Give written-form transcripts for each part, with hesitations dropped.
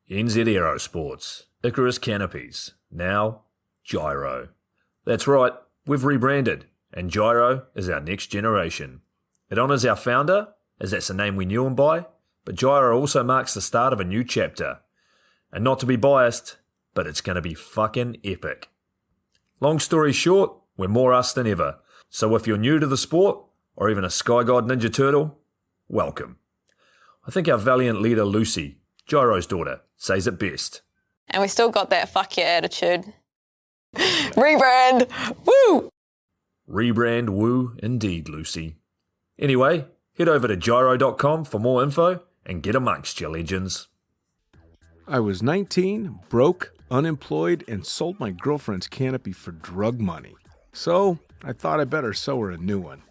NZ Aerosports, Icarus Canopies, now Gyro. That's right, we've rebranded, and Gyro is our next generation. It honours our founder, as that's the name we knew him by, but Gyro also marks the start of a new chapter. And not to be biased, but it's going to be fucking epic. Long story short, we're more us than ever, so if you're new to the sport, or even a Sky God Ninja Turtle, welcome. I think our valiant leader Lucy, Gyro's daughter, says it best. And we still got that fuck your attitude. Rebrand! Woo! Rebrand woo indeed, Lucy. Anyway, head over to gyro.com for more info and get amongst your legends. I was 19, broke, unemployed, and sold my girlfriend's canopy for drug money. So I thought I better sew her a new one.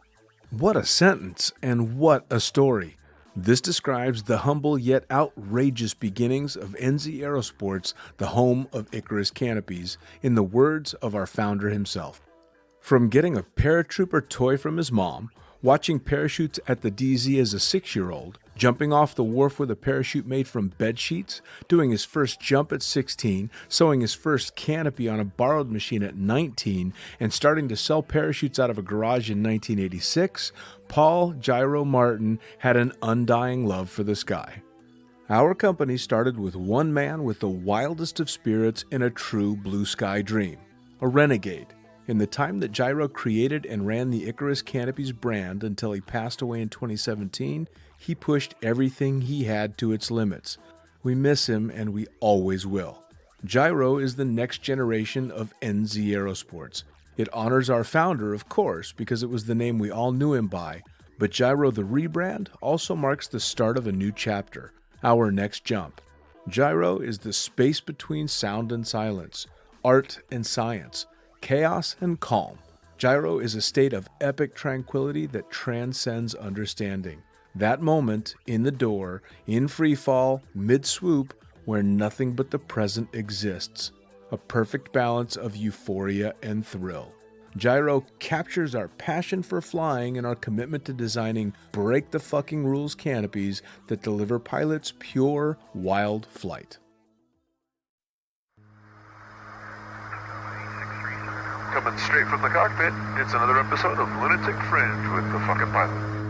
What a sentence, and what a story. This describes the humble yet outrageous beginnings of NZ Aerosports, the home of Icarus Canopies, in the words of our founder himself. From getting a paratrooper toy from his mom, watching parachutes at the DZ as a 6-year-old, jumping off the wharf with a parachute made from bed sheets, doing his first jump at 16, sewing his first canopy on a borrowed machine at 19, and starting to sell parachutes out of a garage in 1986, Paul Gyro Martin had an undying love for the sky. Our company started with one man with the wildest of spirits and a true blue sky dream, a renegade. In the time that Gyro created and ran the Icarus Canopies brand until he passed away in 2017, he pushed everything he had to its limits. We miss him, and we always will. Gyro is the next generation of NZ Aerosports. It honors our founder, of course, because it was the name we all knew him by, but Gyro the rebrand also marks the start of a new chapter, our next jump. Gyro is the space between sound and silence, art and science, chaos and calm. Gyro is a state of epic tranquility that transcends understanding. That moment, in the door, in free fall, mid-swoop, where nothing but the present exists. A perfect balance of euphoria and thrill. Gyro captures our passion for flying and our commitment to designing break-the-fucking-rules canopies that deliver pilots pure, wild flight. Coming straight from the cockpit, it's another episode of Lunatic Fringe with the fucking pilot.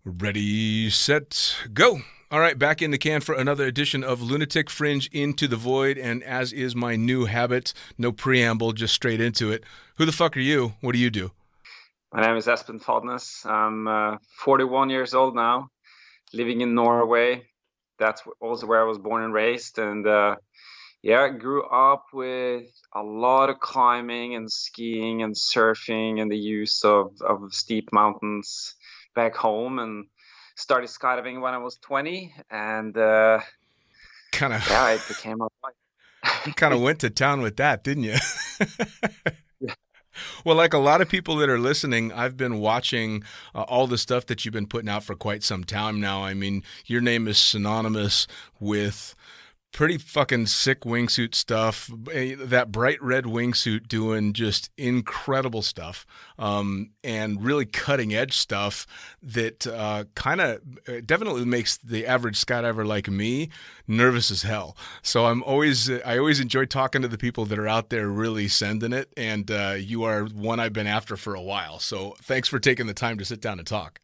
Ready, set, go. All right, back in the can for another edition of Lunatic Fringe Into the Void, and as is my new habit, no preamble, just straight into it. Who the fuck are you? What do you do? My name is Espen Fadnes. I'm 41 years old now, living in Norway. That's also where I was born and raised. And I grew up with a lot of climbing and skiing and surfing and the use of steep mountains back home, and started skydiving when I was 20. And it became a life. Kind of went to town with that, didn't you? Well, like a lot of people that are listening, I've been watching all the stuff that you've been putting out for quite some time now. I mean, your name is synonymous with pretty fucking sick wingsuit stuff. That bright red wingsuit doing just incredible stuff, and really cutting edge stuff that kind of definitely makes the average skydiver like me nervous as hell. So I always enjoy talking to the people that are out there really sending it, and you are one I've been after for a while. So thanks for taking the time to sit down and talk.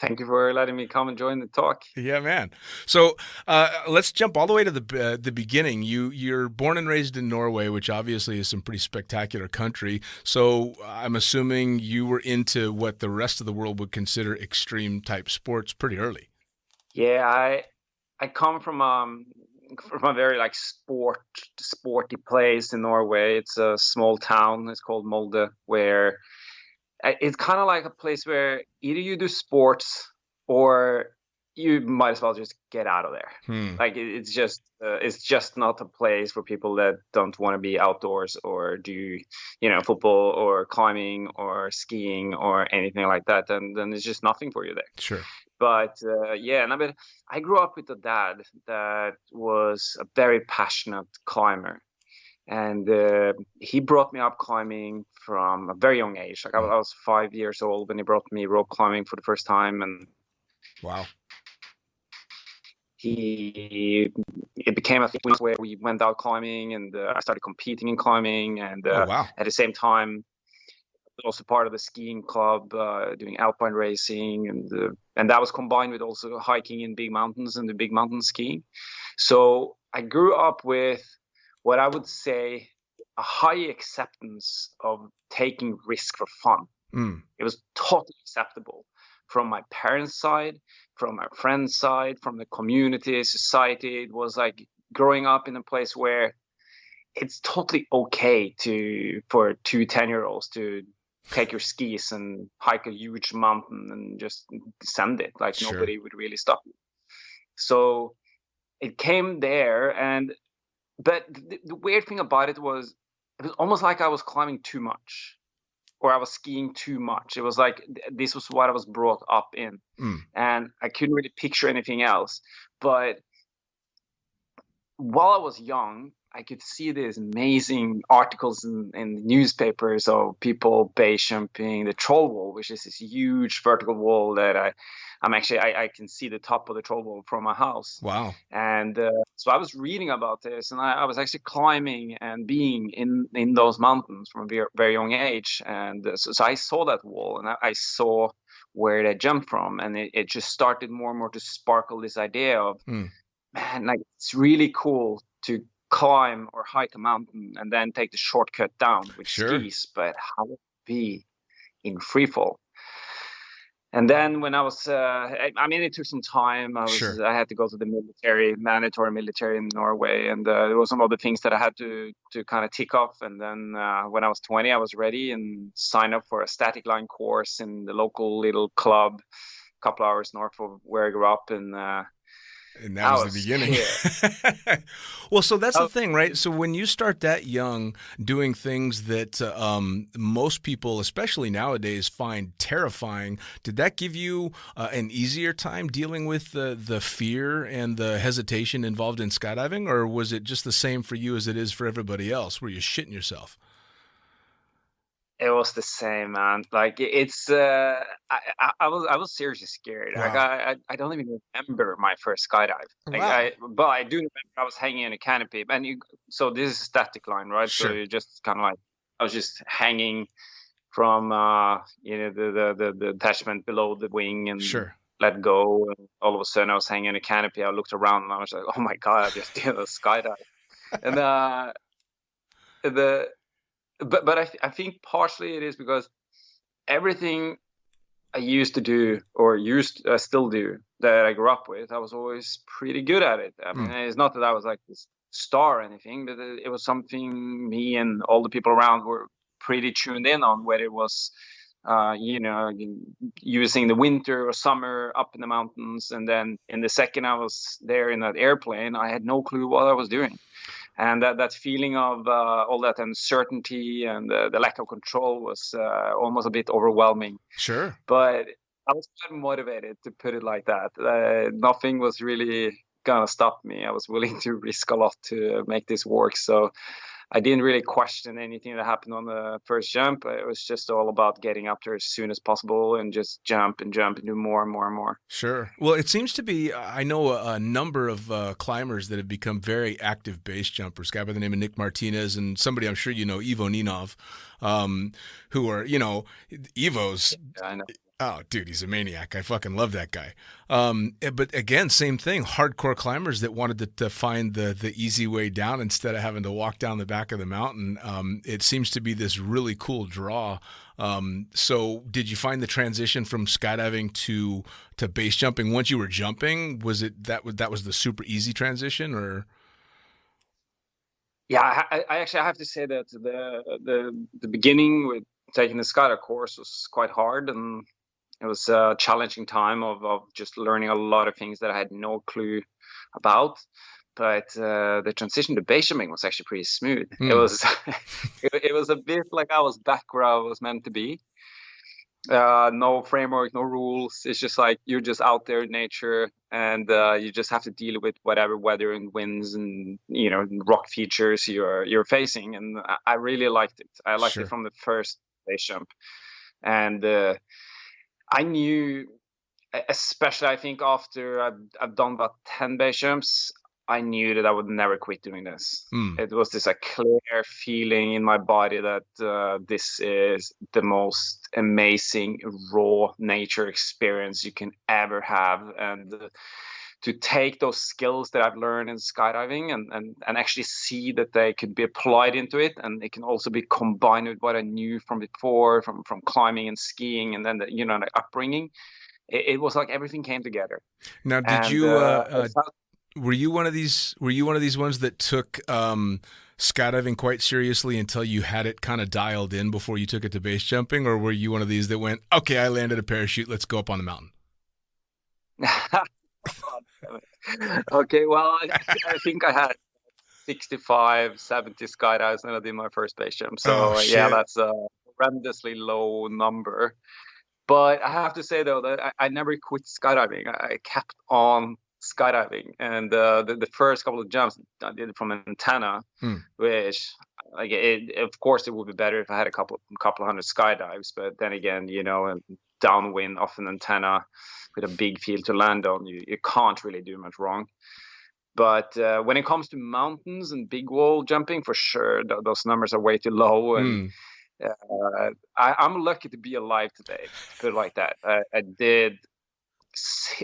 Thank you for letting me come and join the talk. Yeah, man. So let's jump all the way to the beginning. You're born and raised in Norway, which obviously is some pretty spectacular country. So I'm assuming you were into what the rest of the world would consider extreme type sports pretty early. Yeah, I come from a very sporty place in Norway. It's a small town. It's called Molde, where it's kind of like a place where either you do sports or you might as well just get out of there. Like it's just not a place for people that don't want to be outdoors or do, football or climbing or skiing or anything like that. And then it's just nothing for you there. Sure. But I grew up with a dad that was a very passionate climber. And he brought me up climbing from a very young age. Like I was 5 years old when he brought me rope climbing for the first time. And wow. It became a thing where we went out climbing, and I started competing in climbing. And wow. at the same time, also part of the skiing club, doing alpine racing, and that was combined with also hiking in big mountains and the big mountain skiing. So I grew up with what I would say a high acceptance of taking risk for fun. It was totally acceptable from my parents' side, from my friends' side, from the community, society. It was like growing up in a place where it's totally okay for 2 10-year-olds to take your skis and hike a huge mountain and just descend it. Like Sure. Nobody would really stop you. So it came there, but the weird thing about it was almost like I was climbing too much, or I was skiing too much. It was like this was what I was brought up in, and I couldn't really picture anything else. But while I was young, I could see these amazing articles in newspapers of people base jumping the troll wall, which is this huge vertical wall that I can see the top of the troll wall from my house. Wow. And so I was reading about this, and I was actually climbing and being in those mountains from a very, very young age. And so I saw that wall, and I saw where they jumped from, and it just started more and more to sparkle this idea of, man, like it's really cool to climb or hike a mountain and then take the shortcut down with Sure. skis, but how would it be in free fall? And then when I was, it took some time. Sure. I had to go to the mandatory military in Norway, and there were some other things that I had to kind of tick off. And then when I was 20, I was ready and signed up for a static line course in the local little club, a couple hours north of where I grew up, and that was the beginning. Yeah. Well, so that's the thing, right? So when you start that young doing things that most people, especially nowadays, find terrifying, did that give you an easier time dealing with the fear and the hesitation involved in skydiving? Or was it just the same for you as it is for everybody else? Were you shitting yourself? It was the same, man. Like it's, I was seriously scared. Wow. Like I don't even remember my first skydive. Like Wow. but I do remember I was hanging in a canopy, and so this is a static line, right? Sure. So you just kind of like I was just hanging from the attachment below the wing and Sure. let go, and all of a sudden I was hanging in a canopy. I looked around and I was like, oh my god, I just did a skydive, and But I think partially it is because everything I used to do or still do that I grew up with, I was always pretty good at it. I mean, it's not that I was like this star or anything, but it was something me and all the people around were pretty tuned in on, whether it was, using the winter or summer up in the mountains. And then in the second I was there in that airplane, I had no clue what I was doing. And that feeling of all that uncertainty and the lack of control was almost a bit overwhelming. Sure. But I was quite motivated, to put it like that. Nothing was really going to stop me. I was willing to risk a lot to make this work. So I didn't really question anything that happened on the first jump. It was just all about getting up there as soon as possible and just jump and do more and more and more. Sure. Well, it seems to be, I know a number of climbers that have become very active base jumpers, a guy by the name of Nick Martinez and somebody I'm sure you know, Ivo Ninov, who are, Ivo's. Yeah, I know. Oh, dude, he's a maniac. I fucking love that guy. But again, same thing. Hardcore climbers that wanted to find the easy way down instead of having to walk down the back of the mountain. It seems to be this really cool draw. So did you find the transition from skydiving to base jumping once you were jumping? Was it that was the super easy transition, or? Yeah, I actually have to say that the beginning with taking the skydive course was quite hard, and It was a challenging time of just learning a lot of things that I had no clue about. But the transition to base jumping was actually pretty smooth. It was it was a bit like I was back where I was meant to be. No framework, no rules. It's just like you're just out there in nature, and you just have to deal with whatever weather and winds and rock features you're facing. And I really liked it. I liked it from the first base jump, and I knew, especially I think after I've done about 10 base jumps, I knew that I would never quit doing this. It was this clear feeling in my body that this is the most amazing raw nature experience you can ever have. And to take those skills that I've learned in skydiving and actually see that they could be applied into it, and it can also be combined with what I knew from before, from climbing and skiing, and then the upbringing. It was like everything came together. Now, did you? Were you one of these ones that took skydiving quite seriously until you had it kind of dialed in before you took it to base jumping, or were you one of these that went, okay, I landed a parachute, let's go up on the mountain? Okay, well, I think I had 65, 70 skydives when I did my first base jump. So yeah, that's a horrendously low number. But I have to say though that I never quit skydiving. I kept on skydiving, and the first couple of jumps I did it from an antenna, which of course it would be better if I had a couple of hundred skydives, but then again, downwind off an antenna with a big field to land on, you can't really do much wrong. But when it comes to mountains and big wall jumping, for sure those numbers are way too low, and I'm lucky to be alive today, to put it like that. I did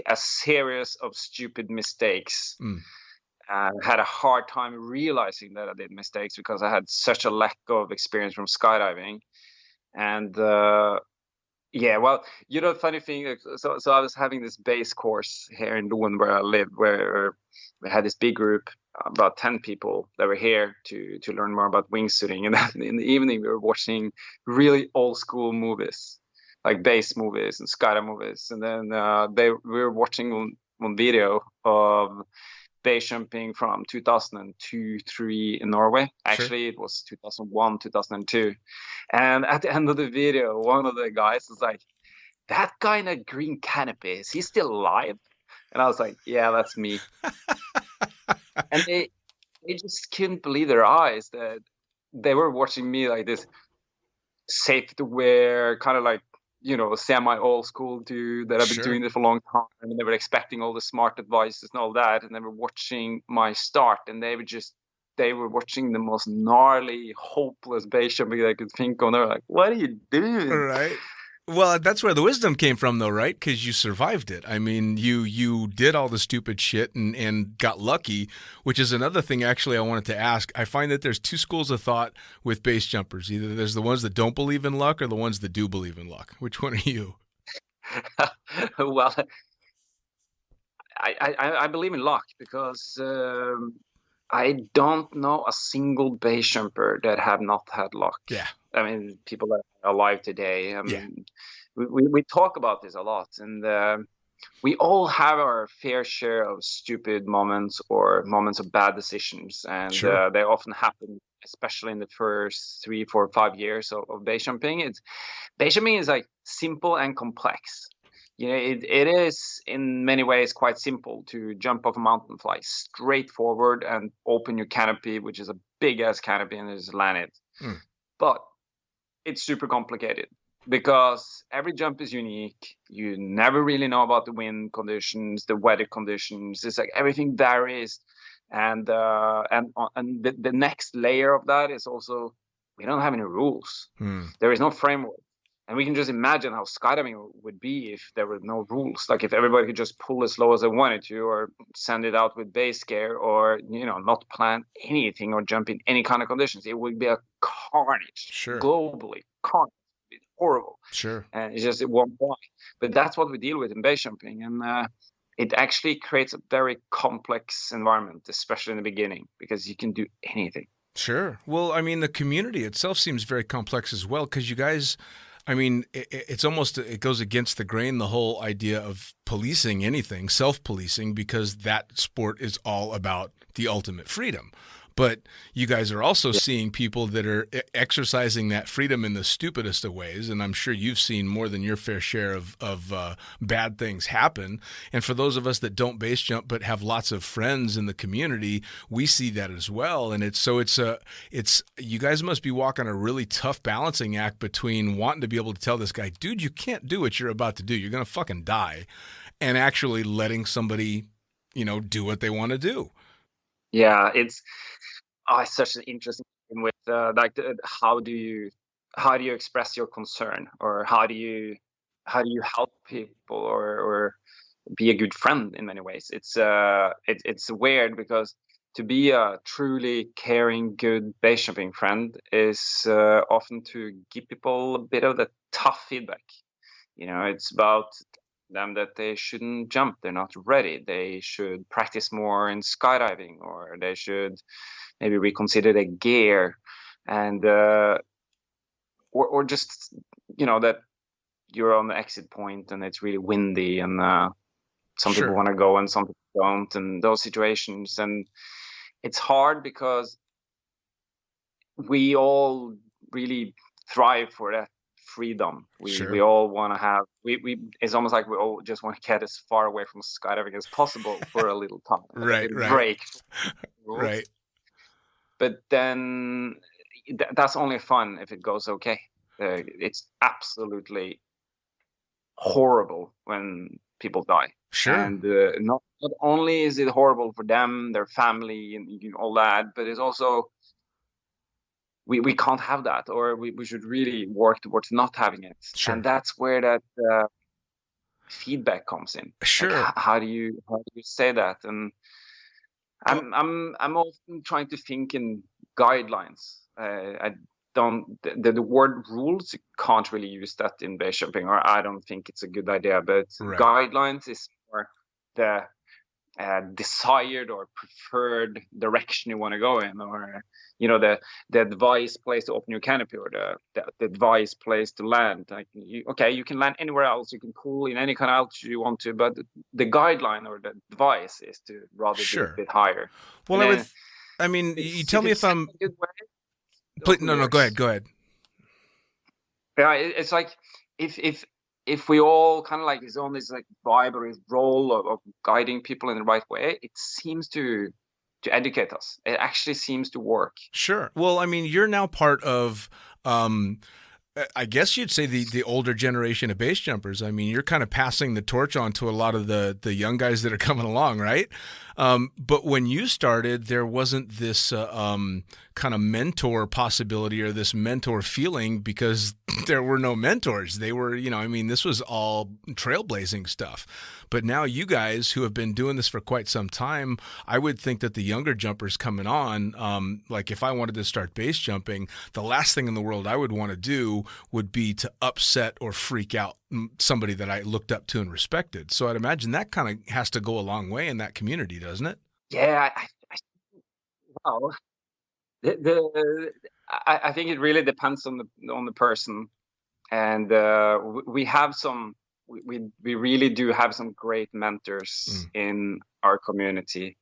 a series of stupid mistakes. Had a hard time realizing that I did mistakes because I had such a lack of experience from skydiving. And funny thing, so I was having this base course here in Lund where I lived, where we had this big group, about 10 people that were here to learn more about wingsuiting. And then in the evening we were watching really old school movies, like base movies and skydive movies. And then we were watching one video of base jumping from 2002-3 in Norway. Actually, It was 2001, 2002. And at the end of the video, one of the guys was like, that guy in a green canopy, is he still alive? And I was like, yeah, that's me. And they just couldn't believe their eyes that they were watching me like this safety wear, kind of like, semi old school dude that I've been doing this for a long time, and they were expecting all the smart advices and all that, and they were watching my start, and they were watching the most gnarly, hopeless base jumping they could think of. And they were like, what are you doing? Right. Well, that's where the wisdom came from, though, right? Because you survived it. I mean, you did all the stupid shit and got lucky, which is another thing, actually, I wanted to ask. I find that there's two schools of thought with base jumpers. Either there's the ones that don't believe in luck or the ones that do believe in luck. Which one are you? Well, I believe in luck because I don't know a single base jumper that have not had luck. Yeah. I mean, people that are alive today. We talk about this a lot, and we all have our fair share of stupid moments or moments of bad decisions, and they often happen, especially in the first 3, 4, 5 years of base jumping. Base jumping is like simple and complex. It is in many ways quite simple to jump off a mountain, fly straight forward, and open your canopy, which is a big ass canopy, and just land it. But it's super complicated because every jump is unique. You never really know about the wind conditions, the weather conditions. It's like everything varies, and the next layer of that is also we don't have any rules. There is no framework. And we can just imagine how skydiving would be if there were no rules. Like if everybody could just pull as low as they wanted to, or send it out with base gear, or not plan anything or jump in any kind of conditions. It would be a carnage globally. Carnage. It's horrible. And it's just at one point. But that's what we deal with in base jumping, and it actually creates a very complex environment, especially in the beginning, because you can do anything. Well, I mean, the community itself seems very complex as well, because you guys, I mean, it's almost, it goes against the grain, the whole idea of policing anything, self-policing, because that sport is all about the ultimate freedom. But you guys are also seeing people that are exercising that freedom in the stupidest of ways, and I'm sure you've seen more than your fair share of bad things happen. And for those of us that don't base jump but have lots of friends in the community, we see that as well. And it's you guys must be walking a really tough balancing act between wanting to be able to tell this guy, dude, you can't do what you're about to do, you're gonna fucking die, and actually letting somebody, do what they want to do. Yeah, it's such an interesting thing with how do you express your concern, or how do you help people, or be a good friend in many ways. It's weird, because to be a truly caring, good base jumping friend is often to give people a bit of the tough feedback. It's about them that they shouldn't jump, they're not ready, they should practice more in skydiving, or they should maybe reconsider their gear, and or just that you're on the exit point and it's really windy, and some Sure. people want to go and some people don't, and those situations. And it's hard because we all really thrive for that freedom. We all want to have, we it's almost like we all just want to get as far away from skydiving as possible for a little time, Right, a right. break. Right. But then that's only fun if it goes okay. It's absolutely horrible when people die. Sure. And not only is it horrible for them, their family, and all that, but it's also, we can't have that, or we should really work towards not having it. Sure. And that's where that feedback comes in. Sure. Like, how do you say that? And I'm often trying to think in guidelines. I don't, the word rules, you can't really use that in base jumping, or I don't think it's a good idea. But Right. guidelines is more the desired or preferred direction you want to go in, or the advised place to open your canopy, or the advised place to land. Like, you can land anywhere else, you can pull in any kind of altitude you want to, but the guideline or the advice is to rather be a bit higher. Well, you tell me if I'm. No, go ahead. Yeah, it's like if we all kind of like is on this like vibe or his role of guiding people in the right way, it seems to educate us. It actually seems to work. Sure. Well, you're now part of, I guess you'd say the older generation of base jumpers. You're kind of passing the torch on to a lot of the young guys that are coming along, right? But when you started, there wasn't this kind of mentor possibility or this mentor feeling, because there were no mentors. They were, this was all trailblazing stuff. But now you guys who have been doing this for quite some time, I would think that the younger jumpers coming on, like if I wanted to start base jumping, the last thing in the world I would want to do would be to upset or freak out somebody that I looked up to and respected. So I'd imagine that kind of has to go a long way in that community, doesn't it? Yeah, well, I think it really depends on the person, and we have some. We really do have some great mentors in our community.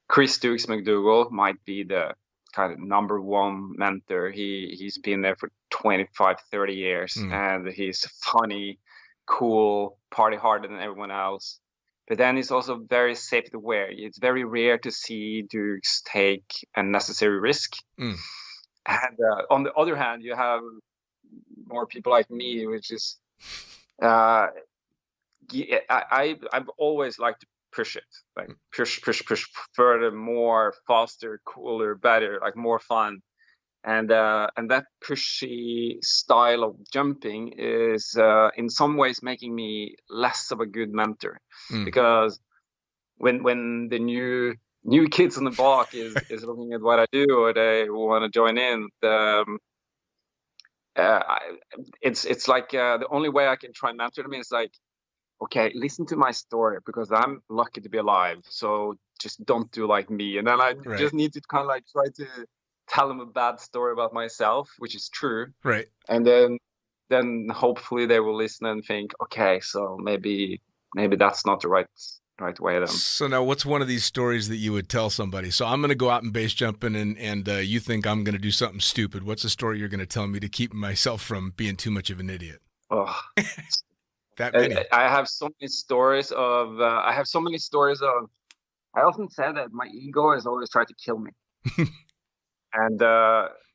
Chris Dukes McDougall might be the kind of number one mentor. He's been there for 25, 30 years, and he's funny, cool, party harder than everyone else. But then he's also very safety aware. It's very rare to see Dukes take unnecessary risk. And on the other hand, you have more people like me, which is I've always liked to push it, like push further, more, faster, cooler, better, like more fun. And that pushy style of jumping is in some ways making me less of a good mentor, because when the new kids on the block is looking at what I do, or they want to join in, it's like the only way I can try and mentor them is like, okay, listen to my story, because I'm lucky to be alive, so just don't do like me. And then I just need to kind of like try to tell them a bad story about myself, which is true. Right. And then hopefully they will listen and think, okay, so maybe that's not the right way then. So now what's one of these stories that you would tell somebody? So I'm going to go out and base jumping and you think I'm going to do something stupid. What's a story you're going to tell me to keep myself from being too much of an idiot? Oh, That many. I have so many stories of. I often say that my ego has always tried to kill me, and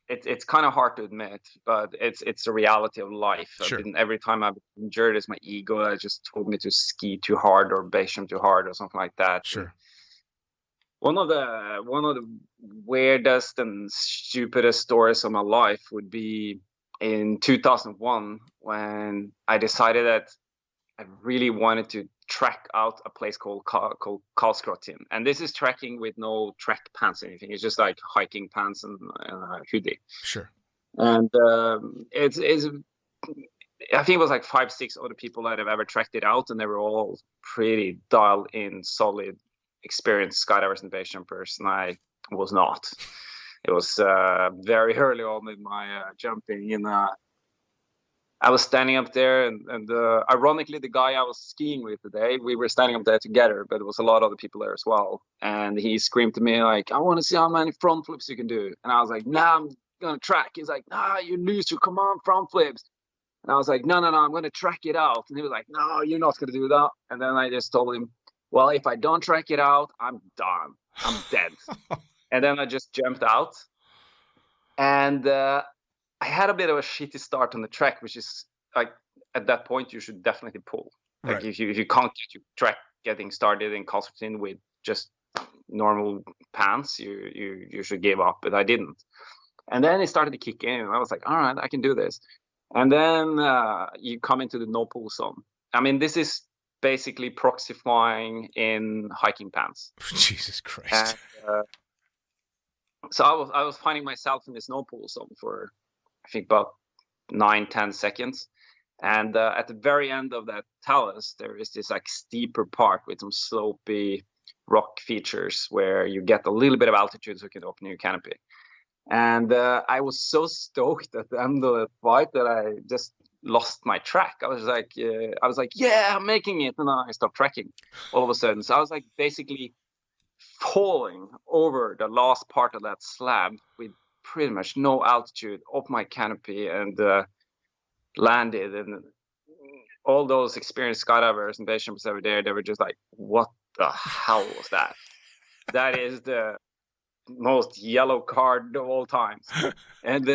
it's kind of hard to admit, but it's a reality of life. Sure. Every time I've been injured, it's my ego that just told me to ski too hard or base jump too hard or something like that. Sure. One of the weirdest and stupidest stories of my life would be in 2001 when I decided that I really wanted to trek out a place called Karlskrotin. And this is trekking with no trek pants or anything. It's just like hiking pants and a hoodie. Sure. And it's I think it was like 5-6 other people that have ever trekked it out, and they were all pretty dialed in, solid, experienced skydivers and base jumpers, and I was not. It was very early on in my jumping, and I was standing up there, and ironically, the guy I was skiing with today, we were standing up there together, but there was a lot of other people there as well. And he screamed to me like, "I want to see how many front flips you can do." And I was like, "Nah, I'm gonna track." He's like, "Nah, you loser, come on, front flips." And I was like, no, I'm gonna track it out. And he was like, "No, you're not gonna do that." And then I just told him, "Well, if I don't track it out, I'm done. I'm dead." And then I just jumped out. And I had a bit of a shitty start on the track, which is like at that point you should definitely pull. Like Right. if you can't get your track getting started in Karlsruhe with just normal pants, you should give up. But I didn't. And then it started to kick in, and I was like, all right, I can do this. And then you come into the no pull zone. I mean, this is basically proxy flying in hiking pants. Jesus Christ. And, so I was finding myself in this no pull zone for I think about 9-10 seconds, and at the very end of that talus there is this like steeper part with some slopey rock features where you get a little bit of altitude so you can open your canopy. And I was so stoked at the end of the flight that I just lost my track. I was like, yeah, I'm making it, and then I stopped tracking all of a sudden. So I was like basically falling over the last part of that slab with pretty much no altitude up my canopy, and landed. And all those experienced skydivers and base jumpers over there, they were just like, what the hell was that? That is the most yellow card of all times. And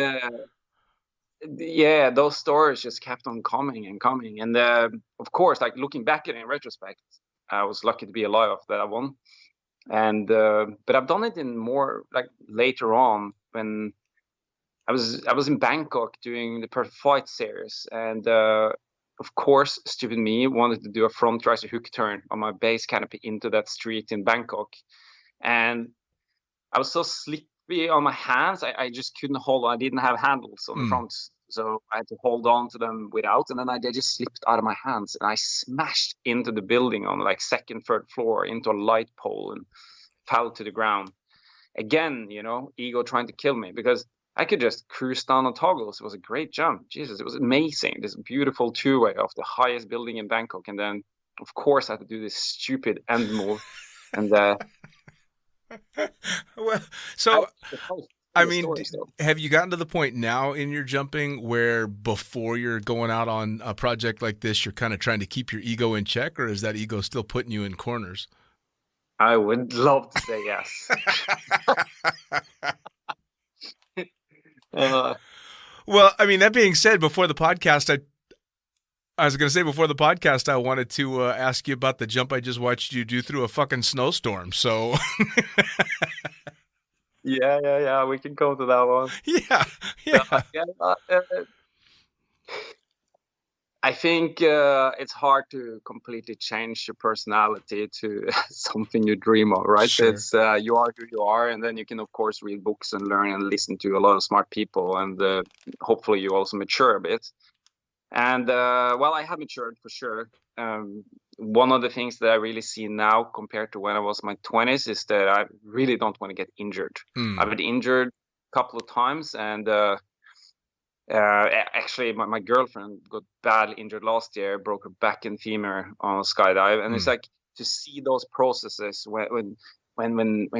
yeah, those stories just kept on coming and coming. And of course, like looking back at it in retrospect, I was lucky to be alive after that one. And but I've done it in more like later on when I was in Bangkok doing the Perfect Flight series, and of course, stupid me wanted to do a front riser hook turn on my base canopy into that street in Bangkok, and I was so slippery on my hands, I just couldn't hold on. I didn't have handles on the front, so I had to hold on to them without, and then they just slipped out of my hands, and I smashed into the building on like second, third floor into a light pole and fell to the ground. Again, you know, ego trying to kill me because I could just cruise down on toggles. It was a great jump. Jesus, it was amazing. This beautiful two-way off the highest building in Bangkok, and then of course I had to do this stupid end move, and Well, so I mean, have you gotten to the point now in your jumping where before you're going out on a project like this, you're kind of trying to keep your ego in check, or is that ego still putting you in corners? I would love to say yes. Well, I mean, that being said, before the podcast, I was going to say before the podcast, I wanted to ask you about the jump I just watched you do through a fucking snowstorm. So yeah, we can go to that one. Yeah. I think it's hard to completely change your personality to something you dream of, right? Sure. It's you are who you are, and then you can of course read books and learn and listen to a lot of smart people, and hopefully you also mature a bit. And well, I have matured for sure. One of the things that I really see now compared to when I was in my 20s is that I really don't want to get injured. I've been injured couple of times, and actually my girlfriend got badly injured last year, broke her back and femur on a skydive, and it's like to see those processes when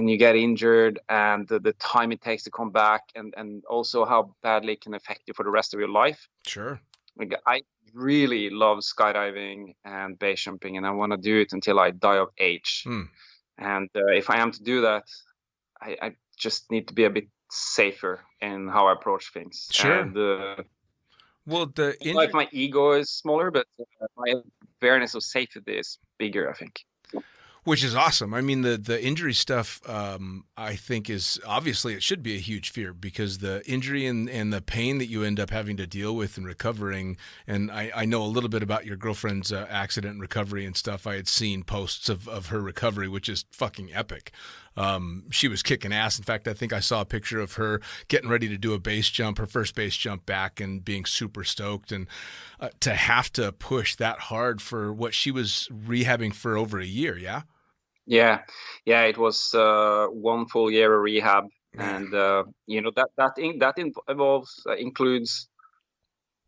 you get injured and the time it takes to come back, and also how badly it can affect you for the rest of your life. Sure. Like, I really love skydiving and base jumping, and I want to do it until I die of age. And if I am to do that, I just need to be a bit safer in how I approach things. Sure. And Well, like my ego is smaller, but my awareness of safety is bigger, I think. which is awesome. I mean, the injury stuff, I think is obviously it should be a huge fear, because the injury and the pain that you end up having to deal with and recovering. And I know a little bit about your girlfriend's accident and recovery and stuff. I had seen posts of her recovery, which is fucking epic. She was kicking ass. In fact, I think I saw a picture of her getting ready to do a base jump, her first base jump back, and being super stoked. And to have to push that hard for what she was rehabbing for over a year, yeah? Yeah, it was 1 full year of rehab, and includes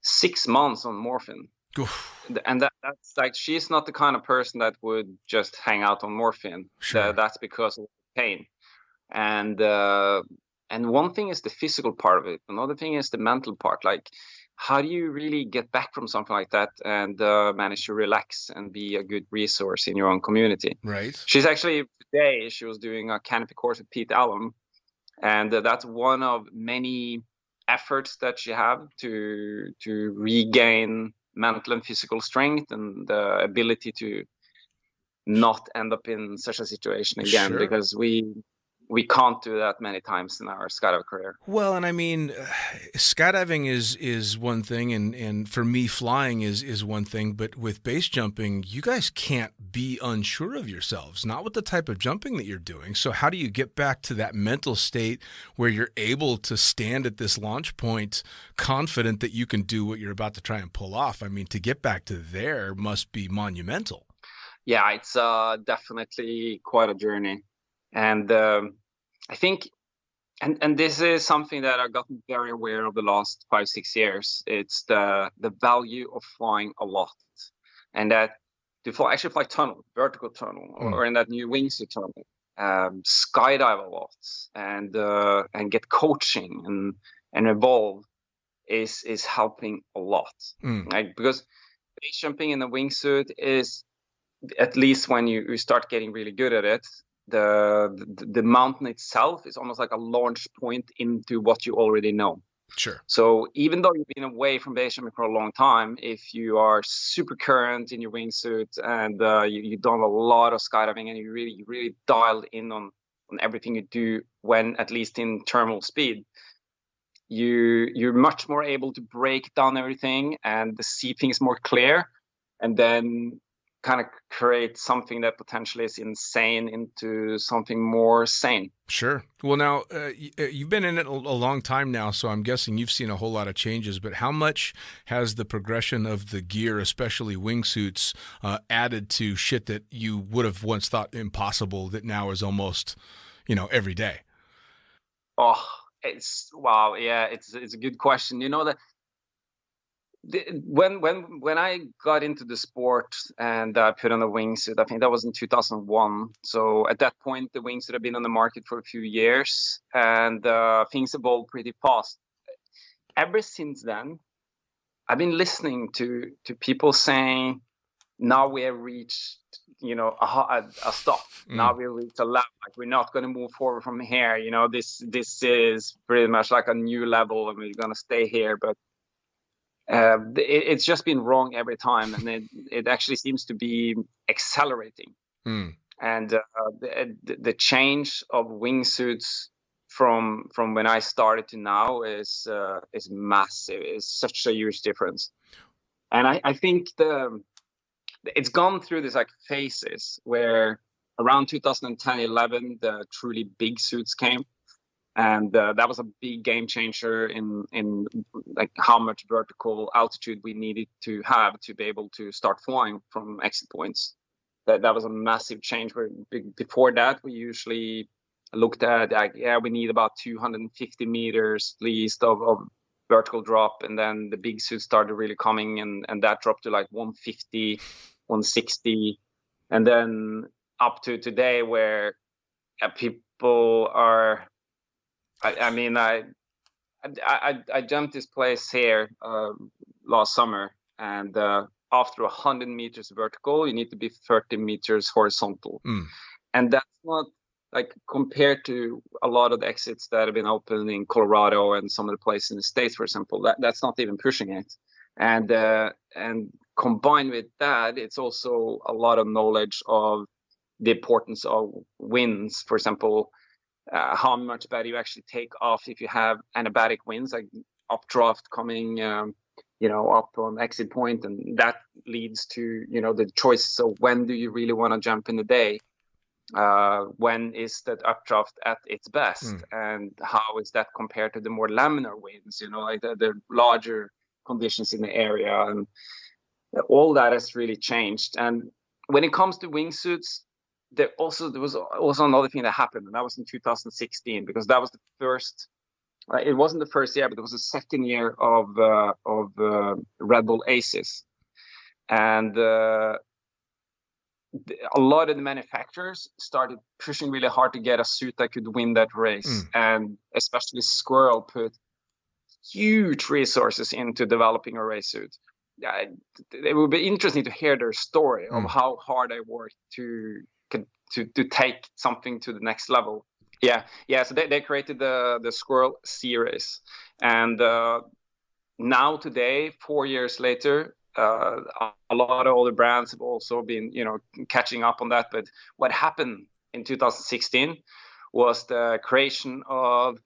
6 months on morphine. Oof. And that's like, she's not the kind of person that would just hang out on morphine. Sure. That's because of pain. And one thing is the physical part of it. Another thing is the mental part. Like, how do you really get back from something like that and manage to relax and be a good resource in your own community? Right. She's actually, today, she was doing a canopy course with Pete Allen. And that's one of many efforts that she have to regain mental and physical strength and the ability to not end up in such a situation again. Sure. Because we can't do that many times in our skydive career. Well, and I mean, skydiving is one thing, and for me, flying is one thing. But with base jumping, you guys can't be unsure of yourselves, not with the type of jumping that you're doing. So how do you get back to that mental state where you're able to stand at this launch point confident that you can do what you're about to try and pull off? I mean, to get back to there must be monumental. Yeah, it's definitely quite a journey. And I think, and this is something that I've gotten very aware of the last 5-6 years. It's the value of flying a lot, and that to fly tunnel, vertical tunnel, or in that new wingsuit tunnel, skydive a lot, and get coaching and evolve is helping a lot. Like, because base jumping in the wingsuit is, at least when you start getting really good at it, the mountain itself is almost like a launch point into what you already know. Sure. So even though you've been away from base jumping for a long time, if you are super current in your wingsuit and you've done a lot of skydiving and you really dialed in on everything you do, when at least in terminal speed, you're much more able to break down everything and see things more clear, and then kind of create something that potentially is insane into something more sane. Sure. Well, now, you've been in it a long time now, so I'm guessing you've seen a whole lot of changes, but how much has the progression of the gear, especially wingsuits, added to shit that you would have once thought impossible that now is almost, every day? Oh, wow. Yeah, it's a good question. You know that when I got into the sport and I put on a wingsuit, I think that was in 2001. So at that point, the wingsuit had been on the market for a few years, and things evolved pretty fast. Ever since then, I've been listening to people saying, now we have reached, a stop. Now we reached a level. Like, we're not going to move forward from here. This is pretty much like a new level, and we're going to stay here. But it's just been wrong every time, and it actually seems to be accelerating. And the change of wingsuits from when I started to now is massive. It's such a huge difference. And I think it's gone through this like phases where around 2010-11 the truly big suits came. And that was a big game changer in like how much vertical altitude we needed to have to be able to start flying from exit points. That was a massive change. Where before that, we usually looked at, like, yeah, we need about 250 meters at least of vertical drop, and then the big suits started really coming, and that dropped to like 150, 160, and then up to today where people are. I jumped this place here last summer, and after 100 meters vertical, you need to be 30 meters horizontal, and that's not like compared to a lot of the exits that have been open in Colorado and some of the places in the States, for example. That's not even pushing it, and combined with that, it's also a lot of knowledge of the importance of winds, for example. How much better you actually take off if you have anabatic winds, like updraft coming, up on exit point, and that leads to, the choices of when do you really want to jump in the day, when is that updraft at its best, and how is that compared to the more laminar winds, like the larger conditions in the area, and all that has really changed. And when it comes to wingsuits, there was also another thing that happened, and that was in 2016, because that was the first. It wasn't the first year, but it was the second year of Red Bull Aces, and a lot of the manufacturers started pushing really hard to get a suit that could win that race, and especially Squirrel put huge resources into developing a race suit. It would be interesting to hear their story of how hard they worked to take something to the next level. Yeah. So they created the Squirrel series, and now today, 4 years later, a lot of other brands have also been, catching up on that. But what happened in 2016 was the creation of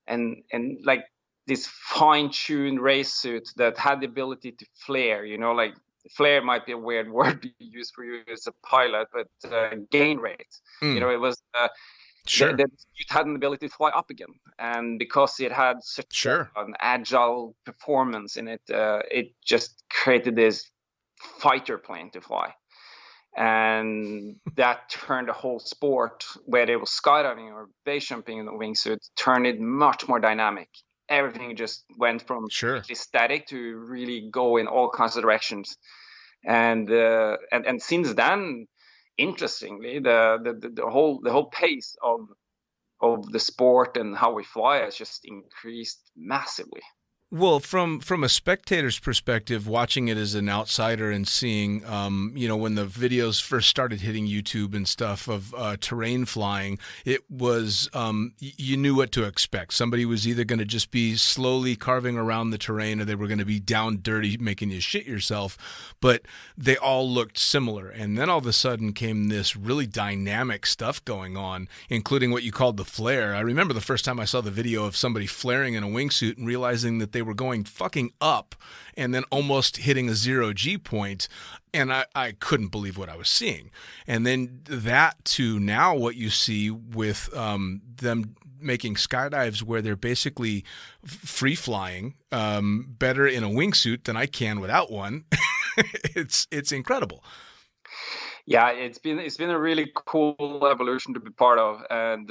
and like this fine-tuned race suit that had the ability to flare. Like flare might be a weird word to use for you as a pilot, but gain rate. It was Sure. the suit had an ability to fly up again, and because it had such an agile performance in it, it just created this fighter plane to fly, and that turned the whole sport, where it was skydiving or base jumping in the wingsuit, turned it much more dynamic. Everything just went from static to really go in all kinds of directions, and since then, interestingly, the whole pace of the sport and how we fly has just increased massively. Well, from a spectator's perspective, watching it as an outsider and seeing, when the videos first started hitting YouTube and stuff of terrain flying, it was, you knew what to expect. Somebody was either going to just be slowly carving around the terrain, or they were going to be down dirty, making you shit yourself. But they all looked similar. And then all of a sudden came this really dynamic stuff going on, including what you called the flare. I remember the first time I saw the video of somebody flaring in a wingsuit and realizing that they were going fucking up and then almost hitting a 0G point, and I couldn't believe what I was seeing. And then that to now what you see with them making skydives where they're basically free flying better in a wingsuit than I can without one. It's incredible. Yeah, it's been a really cool evolution to be part of. And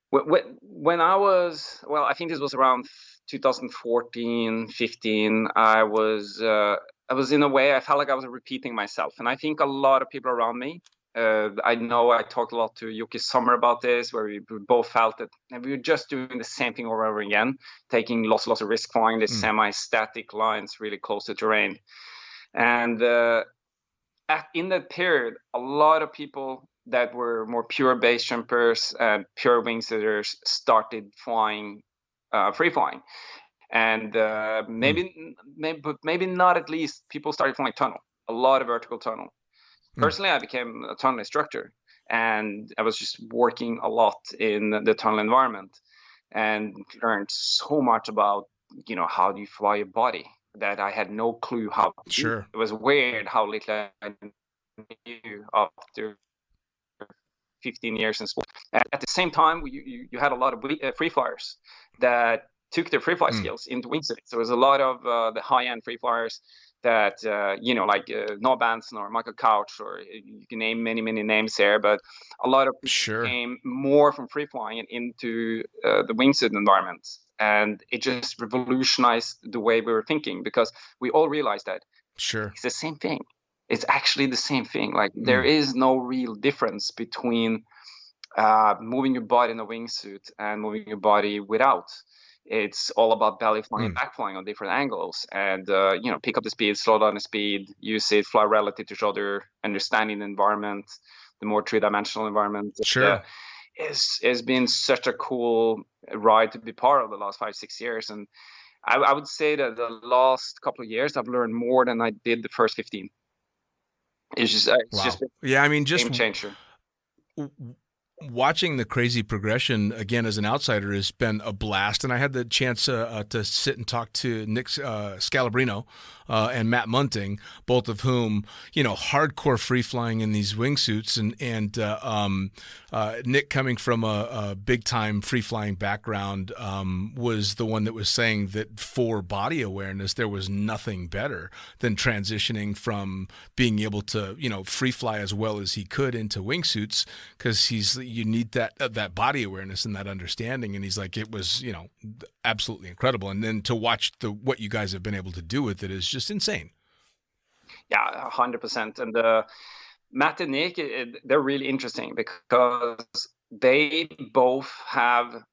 when I was, I think this was around 2014, 15, I was in a way, I felt like I was repeating myself. And I think a lot of people around me, I know I talked a lot to Yuki Sommer about this, where we both felt that we were just doing the same thing over and over again, taking lots of risk, flying these semi-static lines really close to terrain. And in that period, a lot of people that were more pure base jumpers and pure wingsuiters started flying, free flying, and maybe not at least people started flying tunnel, a lot of vertical tunnel. Personally, I became a tunnel instructor, and I was just working a lot in the tunnel environment, and learned so much about how do you fly a body that I had no clue how to do. It was weird how little I knew after 15 years in sport. At the same time, you had a lot of free flyers that took their free fly skills into wingsuits. So there was a lot of the high-end free flyers that like Noah Benson or Michael Couch, or you can name many names here, but a lot of people Sure. came more from free flying and into the wingsuit environment, and it just revolutionized the way we were thinking, because we all realized that Sure. it's the same thing. It's actually the same thing. Like there is no real difference between moving your body in a wingsuit and moving your body without. It's all about belly flying and back flying on different angles, and pick up the speed, slow down the speed, use it, fly relative to each other, understanding the environment, the more three-dimensional environment. Sure. It's been such a cool ride to be part of the last 5-6 years, and I would say that the last couple of years I've learned more than I did the first 15. It's just been Yeah, I mean, a just game changer. watching the crazy progression again as an outsider has been a blast, and I had the chance to sit and talk to Nick Scalabrino and Matt Munting, both of whom, hardcore free flying in these wingsuits, and Nick, coming from a big time free flying background, was the one that was saying that for body awareness there was nothing better than transitioning from being able to free fly as well as he could into wingsuits, because you need that body awareness and that understanding. And he's like, it was, absolutely incredible. And then to watch what you guys have been able to do with it is just insane. Yeah, 100%. And Matt and Nick, they're really interesting because they both have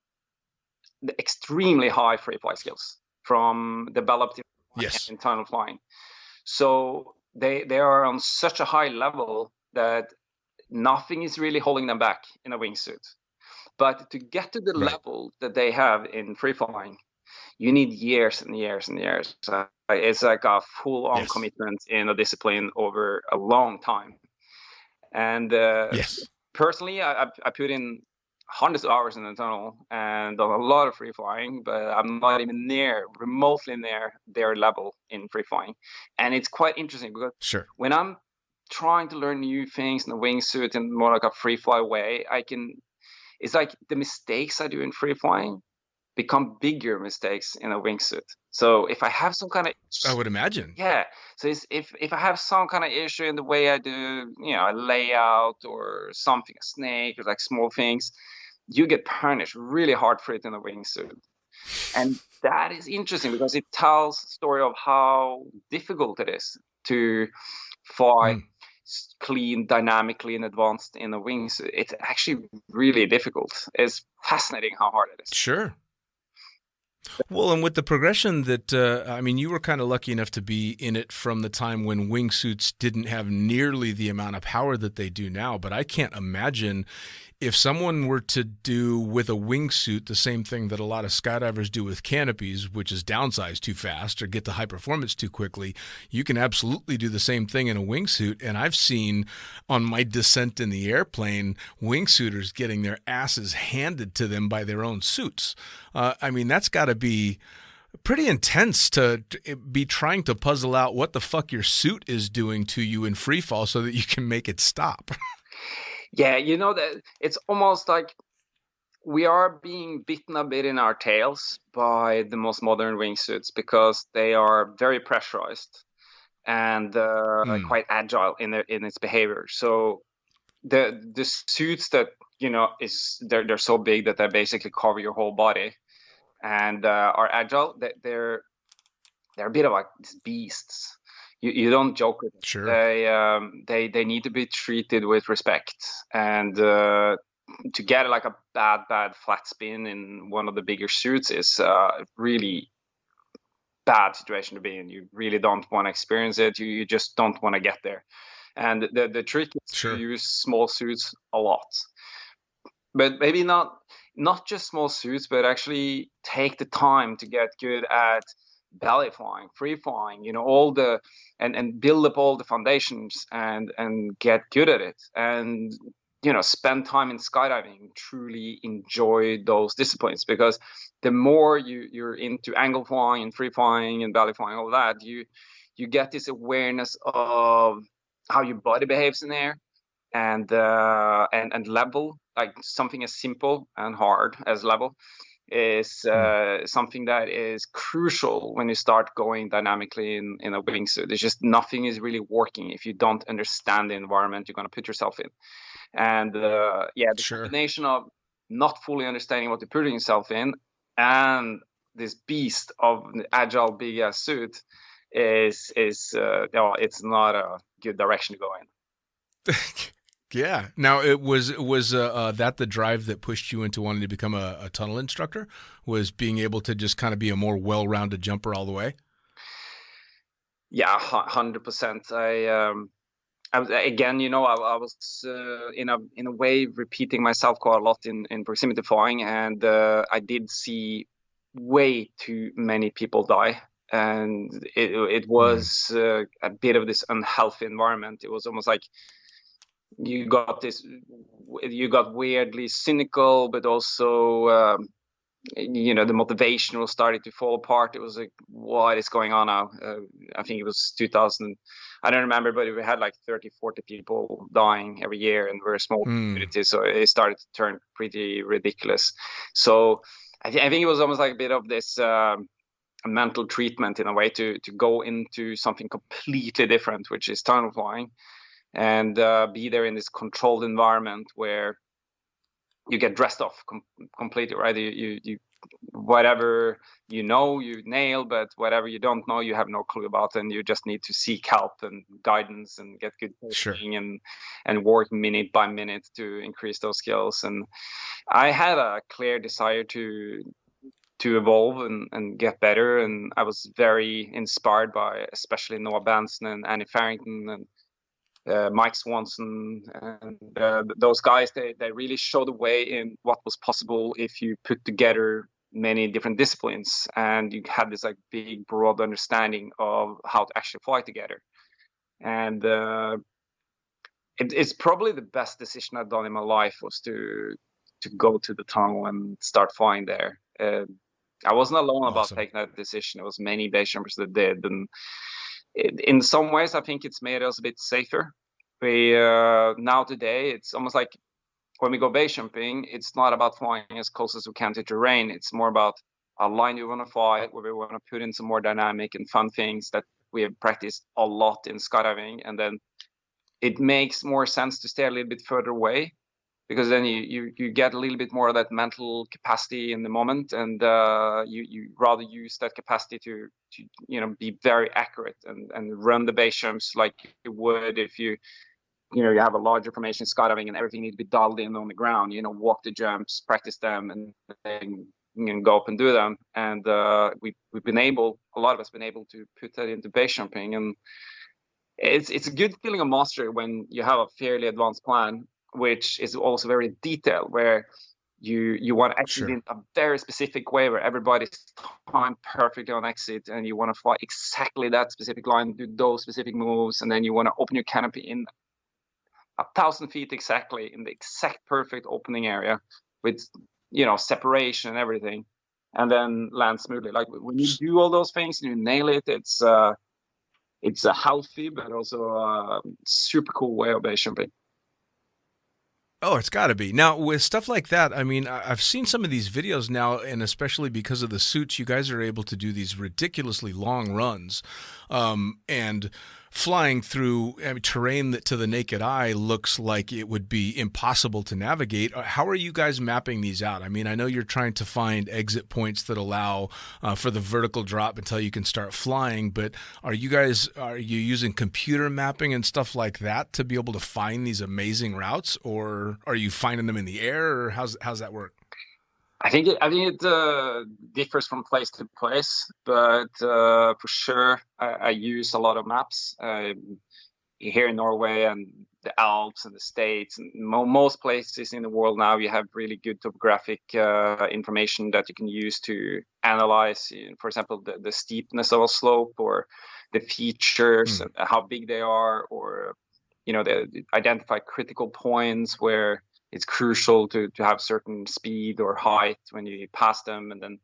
the extremely high free fly skills from developed Yes. internal flying. So they are on such a high level that nothing is really holding them back in a wingsuit. But to get to the level that they have in free flying, you need years and years and years. It's like a full-on commitment in a discipline over a long time. And personally, I put in hundreds of hours in the tunnel and done a lot of free flying, but I'm not even remotely near their level in free flying. And it's quite interesting because when I'm trying to learn new things in the wingsuit in more like a free fly way, it's like the mistakes I do in free flying become bigger mistakes in a wingsuit. So if I have some kind of, I would imagine. Yeah. So if I have some kind of issue in the way I do, a layout or something, a snake, or like small things, you get punished really hard for it in a wingsuit. And that is interesting because it tells the story of how difficult it is to fly clean, dynamically, and advanced in a wingsuit. It's actually really difficult. It's fascinating how hard it is. Sure. Well, and with the progression that, you were kind of lucky enough to be in it from the time when wingsuits didn't have nearly the amount of power that they do now. But I can't imagine if someone were to do with a wingsuit the same thing that a lot of skydivers do with canopies, which is downsize too fast or get to high performance too quickly. You can absolutely do the same thing in a wingsuit. And I've seen on my descent in the airplane, wingsuiters getting their asses handed to them by their own suits. That's got to be pretty intense to be trying to puzzle out what the fuck your suit is doing to you in free fall so that you can make it stop. Yeah, that it's almost like we are being bitten a bit in our tails by the most modern wingsuits because they are very pressurized and quite agile in its behavior. So the suits that they're so big that they basically cover your whole body and are agile. They're a bit of like beasts. You don't joke with them. Sure. They need to be treated with respect, and to get like a bad flat spin in one of the bigger suits is a really bad situation to be in. You really don't want to experience it. You just don't want to get there. And the trick is to use small suits a lot, but maybe not just small suits, but actually take the time to get good at belly flying, free flying, all the and build up all the foundations and get good at it, and spend time in skydiving, truly enjoy those disciplines, because the more you're into angle flying and free flying and belly flying, all that, you get this awareness of how your body behaves in air and level, like something as simple and hard as level. is something that is crucial when you start going dynamically in a wingsuit. It's just nothing is really working if you don't understand the environment you're going to put yourself in. And the combination of not fully understanding what you're putting yourself in and this beast of an agile big ass suit is it's not a good direction to go in. Yeah. Now, it was that the drive that pushed you into wanting to become a tunnel instructor, was being able to just kind of be a more well-rounded jumper all the way? Yeah, 100%. I was, again, I was in a way repeating myself quite a lot in proximity flying, and I did see way too many people die, and it was a bit of this unhealthy environment. It was almost like you got weirdly cynical, but also the motivation was starting to fall apart. It was like, what is going on now? I think it was 2000. I don't remember, but we had like 30, 40 people dying every year, and we're a small community, so it started to turn pretty ridiculous. So I think it was almost like a bit of this mental treatment in a way to go into something completely different, which is tunnel flying, and be there in this controlled environment where you get dressed off completely, right? You whatever you nail, but whatever you don't know, you have no clue about, and you just need to seek help and guidance and get good coaching and work minute by minute to increase those skills. And I had a clear desire to evolve and get better, and I was very inspired by especially Noah Benson and Annie Farrington and Mike Swanson and those guys. They really showed the way in what was possible if you put together many different disciplines and you had this like big broad understanding of how to actually fly together. And it's probably the best decision I've done in my life was to go to the tunnel and start flying there. I wasn't alone about taking that decision. It was many base jumpers that did, and in some ways, I think it's made us a bit safer. We now today, it's almost like when we go base jumping, it's not about flying as close as we can to terrain. It's more about a line we want to fly, where we want to put in some more dynamic and fun things that we have practiced a lot in skydiving, and then it makes more sense to stay a little bit further away, because then you get a little bit more of that mental capacity in the moment, and you rather use that capacity to be very accurate and run the base jumps like you would if you have a larger formation skydiving and everything needs to be dialed in on the ground. Walk the jumps, practice them, and then go up and do them. And we've been able, a lot of us been able to put that into base jumping, and it's a good feeling of mastery when you have a fairly advanced plan, which is also very detailed, where you want to exit in a very specific way where everybody's timed perfectly on exit, and you want to fly exactly that specific line, do those specific moves, and then you want to open your canopy in 1,000 feet exactly in the exact perfect opening area with separation and everything, and then land smoothly. Like when you do all those things and you nail it, it's a healthy but also a super cool way of base jumping. Oh, it's got to be. Now, with stuff like that, I mean, I've seen some of these videos now, and especially because of the suits, you guys are able to do these ridiculously long runs, and flying through terrain that to the naked eye looks like it would be impossible to navigate. How are you guys mapping these out? I mean, I know you're trying to find exit points that allow for the vertical drop until you can start flying, but are you using computer mapping and stuff like that to be able to find these amazing routes, or are you finding them in the air, or how's that work? I think it differs from place to place, but for sure I use a lot of maps here in Norway and the Alps and the States. And most places in the world now, you have really good topographic information that you can use to analyze, for example, the steepness of a slope, or the features, how big they are, or they identify critical points where it's crucial to have certain speed or height when you pass them. And then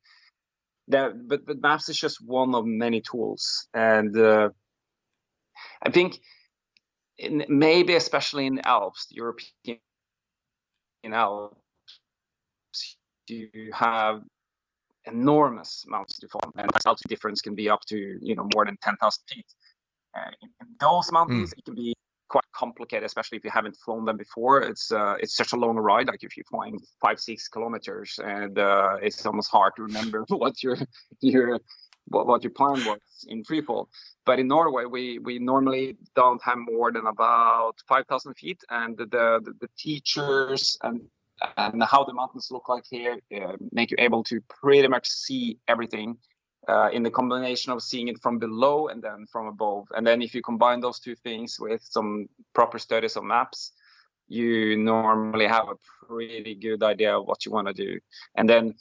but maps is just one of many tools. And I think maybe especially in the Alps, the European Alps, you have enormous mountains to climb, and the altitude difference can be up to more than 10,000 feet. In those mountains, it can be quite complicated, especially if you haven't flown them before. It's such a long ride. Like if you're flying 5-6 kilometers, and it's almost hard to remember what your plan was in free fall. But in Norway, we normally don't have more than about 5,000 feet, and the teachers and how the mountains look like here make you able to pretty much see everything in the combination of seeing it from below and then from above. And then if you combine those two things with some proper studies of maps, you normally have a pretty good idea of what you want to do. And then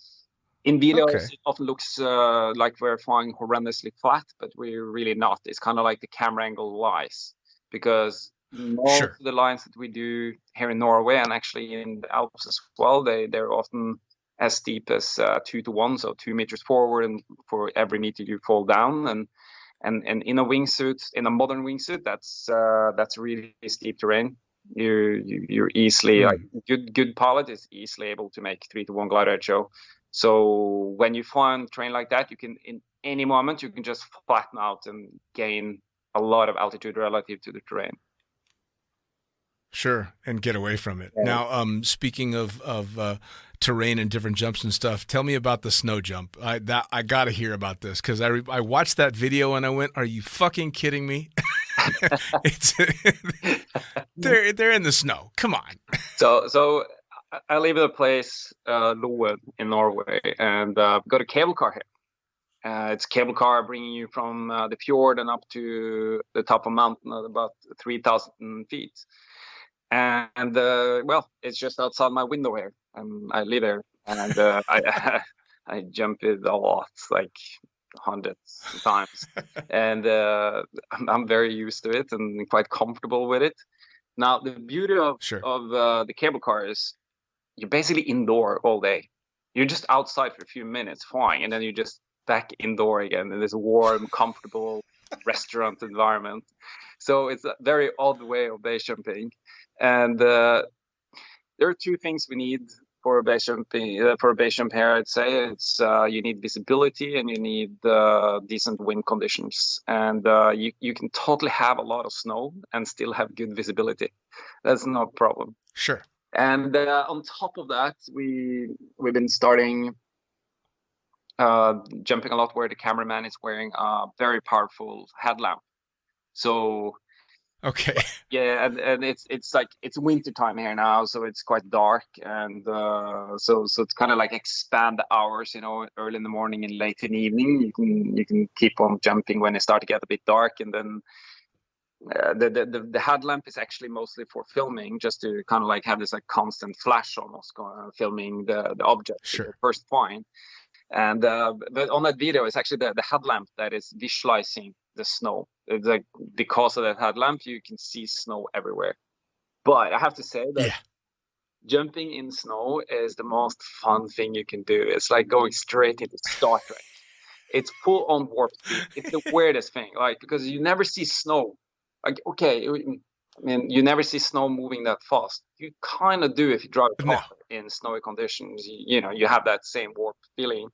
in videos, it often looks like we're flying horrendously flat, but we're really not. It's kind of like the camera angle lies, because most of the lines that we do here in Norway and actually in the Alps as well, they're often as steep as 2 to 1, so 2 meters forward, and for every meter you fall down. And in a wingsuit, in a modern wingsuit, that's really steep terrain. You're easily like good pilot is easily able to make 3 to 1 glide edge show. So when you fly on terrain like that, you can in any moment you can just flatten out and gain a lot of altitude relative to the terrain. Sure, and get away from it. Yeah. Now, speaking of terrain and different jumps and stuff, tell me about the snow jump. I got to hear about this, because I watched that video and I went, "Are you fucking kidding me?" They're in the snow. Come on. So I live in a place, Loen in Norway, and got a cable car here. It's a cable car bringing you from the fjord and up to the top of a mountain at about 3,000 feet. And well, it's just outside my window here. I live there, and I jump it a lot, like hundreds of times, and I'm very used to it and quite comfortable with it. Now, the beauty of the cable car is you're basically indoor all day. You're just outside for a few minutes flying, and then you're just back indoor again in this warm, comfortable restaurant environment. So it's a very odd way of base jumping. And there are 2 things we need for a base jump here. I'd say it's you need visibility and you need decent wind conditions. And you can totally have a lot of snow and still have good visibility. That's no problem. Sure. And on top of that, we've been starting jumping a lot where the cameraman is wearing a very powerful headlamp. So. Okay. Yeah, and it's like it's winter time here now, so it's quite dark, and so it's kind of like expand the hours, early in the morning and late in the evening. You can keep on jumping when it starts to get a bit dark, and then the headlamp is actually mostly for filming, just to kind of like have this like constant flash almost filming the object. Sure. First point. And but on that video, it's actually the headlamp that is visualizing the snow. It's like because of that headlamp, you can see snow everywhere. But I have to say that jumping in snow is the most fun thing you can do. It's like going straight into Star Trek. It's full on warp speed. It's the weirdest thing, like, because you never see snow. Like, okay, I mean, you never see snow moving that fast. You kind of do if you drive a car in snowy conditions. You have that same warp feeling.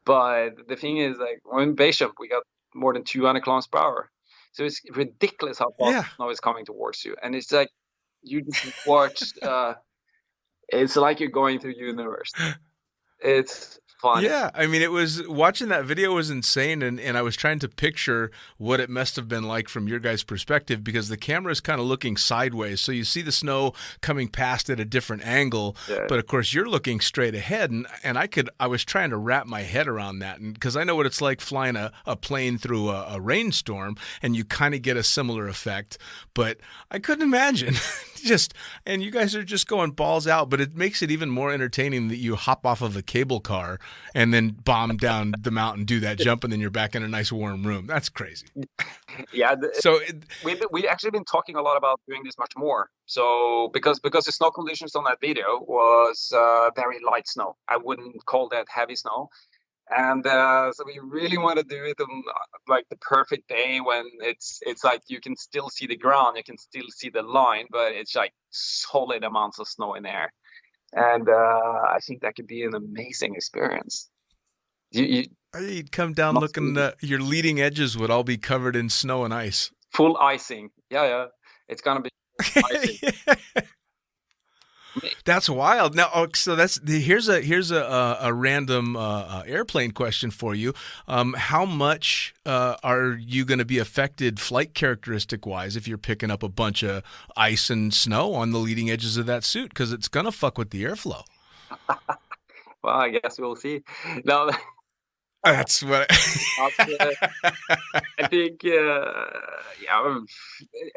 But the thing is, like, when base jump, we got more than 200 kilometers per hour. So it's ridiculous how fast snow is coming towards you. And it's like, you just watch, it's like you're going through the universe. It's fun. Yeah, I mean, watching that video was insane, and I was trying to picture what it must have been like from your guys' perspective, because the camera is kind of looking sideways, so you see the snow coming past at a different angle, but of course you're looking straight ahead, and I was trying to wrap my head around that, and because I know what it's like flying a plane through a rainstorm, and you kind of get a similar effect, but I couldn't imagine. And you guys are just going balls out, but it makes it even more entertaining that you hop off of a cable car and then bomb down the mountain, do that jump, and then you're back in a nice warm room. That's crazy. Yeah. We've actually been talking a lot about doing this much more. So because the snow conditions on that video was very light snow. I wouldn't call that heavy snow. And so we really want to do it on like the perfect day when it's like you can still see the ground, you can still see the line, but it's like solid amounts of snow in there. And I think that could be an amazing experience. You You'd come down must looking, be your leading edges would all be covered in snow and ice. full icing. Yeah. It's gonna be full icing. That's wild. Now, so here's a random airplane question for you. How much are you going to be affected flight characteristic wise if you're picking up a bunch of ice and snow on the leading edges of that suit? Because it's going to fuck with the airflow. Well, I guess we'll see. No, That's what. I think, yeah,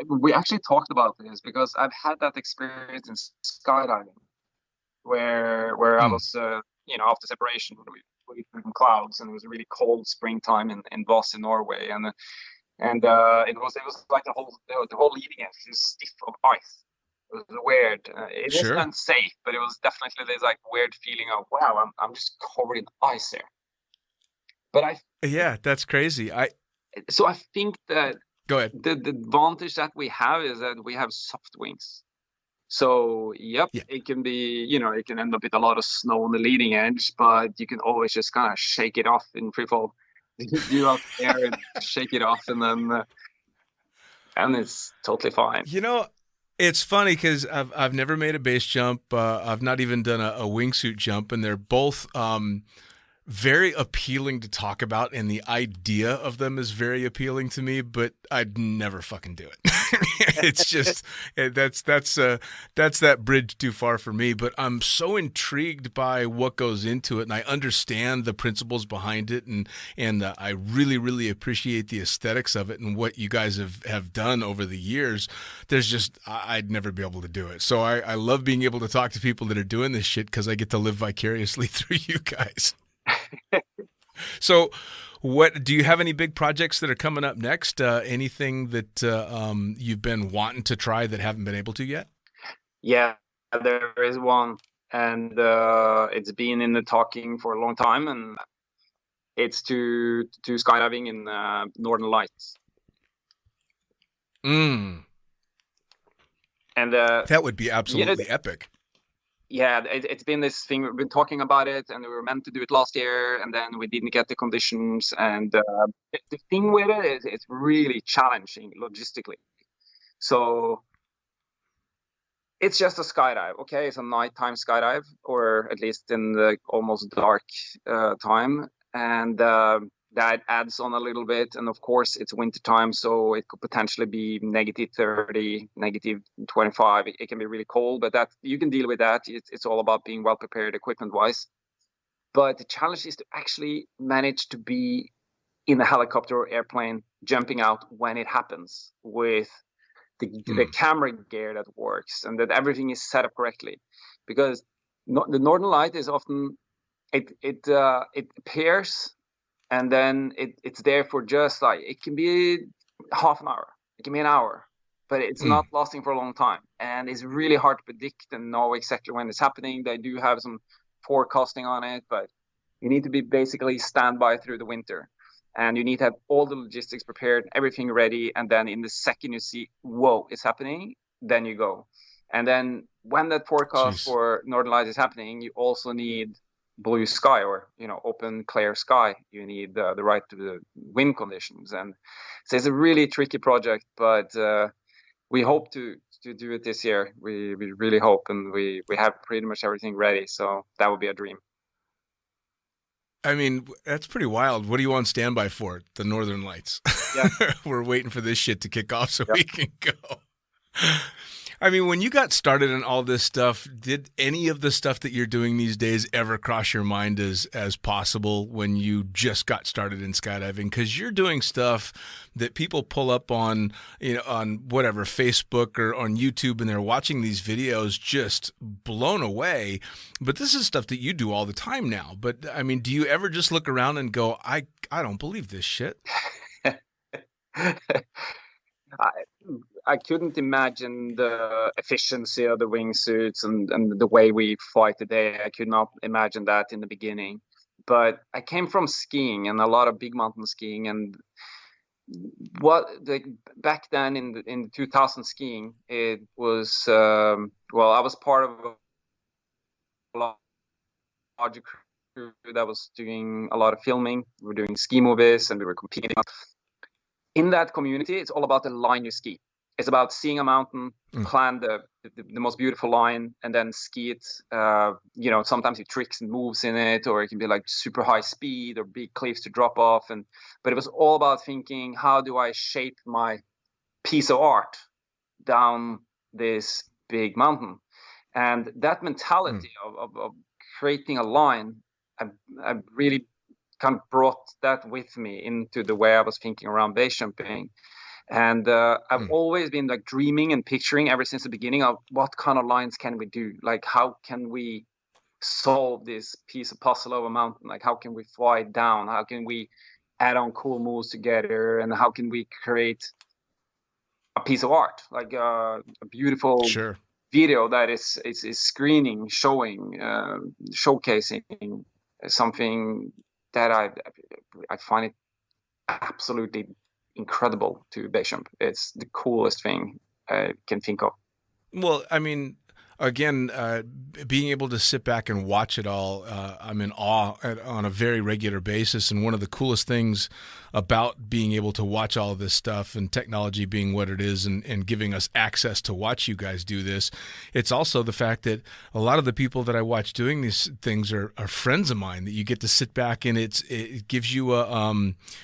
we actually talked about this because I've had that experience in skydiving where I was, after separation, we flew in clouds, and it was a really cold springtime in Voss in Norway, and it was like the whole leading edge was stiff of ice. It was weird. It Sure. wasn't unsafe, but it was definitely this like weird feeling of wow, I'm just covered in ice here. But Yeah, that's crazy. I think that Go ahead. the advantage that we have is that we have soft wings. So Yeah. it can be, it can end up with a lot of snow on the leading edge, but you can always just kind of shake it off in free fall. You out there and shake it off, and then and it's totally fine. It's funny because I've never made a base jump. I've not even done a wingsuit jump, and they're both very appealing to talk about, and the idea of them is very appealing to me, but I'd never fucking do it. It's just that's that bridge too far for me. But I'm so intrigued by what goes into it, and I understand the principles behind it, and I really, really appreciate the aesthetics of it and what you guys have done over the years. There's just I'd never be able to do it. So I love being able to talk to people that are doing this shit because I get to live vicariously through you guys. So, what do you have any big projects that are coming up next? Anything that you've been wanting to try that haven't been able to yet? Yeah, there is one, and it's been in the talking for a long time, and it's to skydiving in Northern Lights. And that would be absolutely epic. Yeah, it's been this thing. We've been talking about it, and we were meant to do it last year, and then we didn't get the conditions. And the thing with it is it's really challenging logistically. So it's just a skydive, okay? It's a nighttime skydive, or at least in the almost dark time, and that adds on a little bit. And of course, it's winter time, so it could potentially be -30, -25. It can be really cold, but that you can deal with that. It's all about being well prepared equipment-wise. But the challenge is to actually manage to be in a helicopter or airplane, jumping out when it happens with the camera gear that works and that everything is set up correctly. Because the Northern Light is often it appears. And then it's there for just like, it can be half an hour, it can be an hour, but it's not lasting for a long time. And it's really hard to predict and know exactly when it's happening. They do have some forecasting on it, but you need to be basically standby through the winter. And you need to have all the logistics prepared, everything ready. And then in the second you see, whoa, it's happening, then you go. And then when that forecast for Northern Lights is happening, you also need blue sky, or open clear sky. You need the right to the wind conditions, and so it's a really tricky project, but we hope to do it this year. We really hope, and we have pretty much everything ready, so that would be a dream. I mean, that's pretty wild. What are you on standby for? The Northern Lights. Yeah. We're waiting for this shit to kick off so we can go. I mean, when you got started in all this stuff, did any of the stuff that you're doing these days ever cross your mind as possible when you just got started in skydiving? Because you're doing stuff that people pull up on, on whatever, Facebook or on YouTube, and they're watching these videos just blown away. But this is stuff that you do all the time now. But I mean, do you ever just look around and go, I don't believe this shit? I couldn't imagine the efficiency of the wingsuits and the way we fly today. I could not imagine that in the beginning. But I came from skiing and a lot of big mountain skiing, and back then in 2000 skiing, it was I was part of a larger crew that was doing a lot of filming. We were doing ski movies and we were competing. In that community, it's all about the line you ski. It's about seeing a mountain, plan the most beautiful line, and then ski it. Sometimes it tricks and moves in it, or it can be like super high speed or big cliffs to drop off. But it was all about thinking, how do I shape my piece of art down this big mountain? And that mentality of creating a line, I really kind of brought that with me into the way I was thinking around base jumping. And I've always been like dreaming and picturing ever since the beginning of what kind of lines can we do? Like, how can we solve this piece of puzzle of a mountain? Like, how can we fly it down? How can we add on cool moves together? And how can we create a piece of art, like a beautiful video that is screening, showing, showcasing something that I find it absolutely incredible to base jump. It's the coolest thing I can think of. Well, I mean, again, being able to sit back and watch it all, I'm in awe on a very regular basis. And one of the coolest things about being able to watch all of this stuff and technology being what it is and giving us access to watch you guys do this, it's also the fact that a lot of the people that I watch doing these things are friends of mine that you get to sit back and it gives you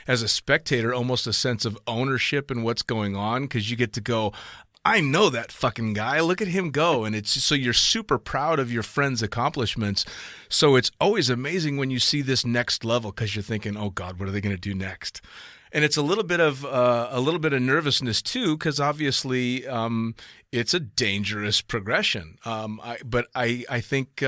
as a spectator, almost a sense of ownership in what's going on, because you get to go, I know that fucking guy. Look at him go. And it's so you're super proud of your friend's accomplishments. So it's always amazing when you see this next level, because you're thinking, oh God, what are they going to do next? And it's a little bit of nervousness too, because obviously it's a dangerous progression. But I think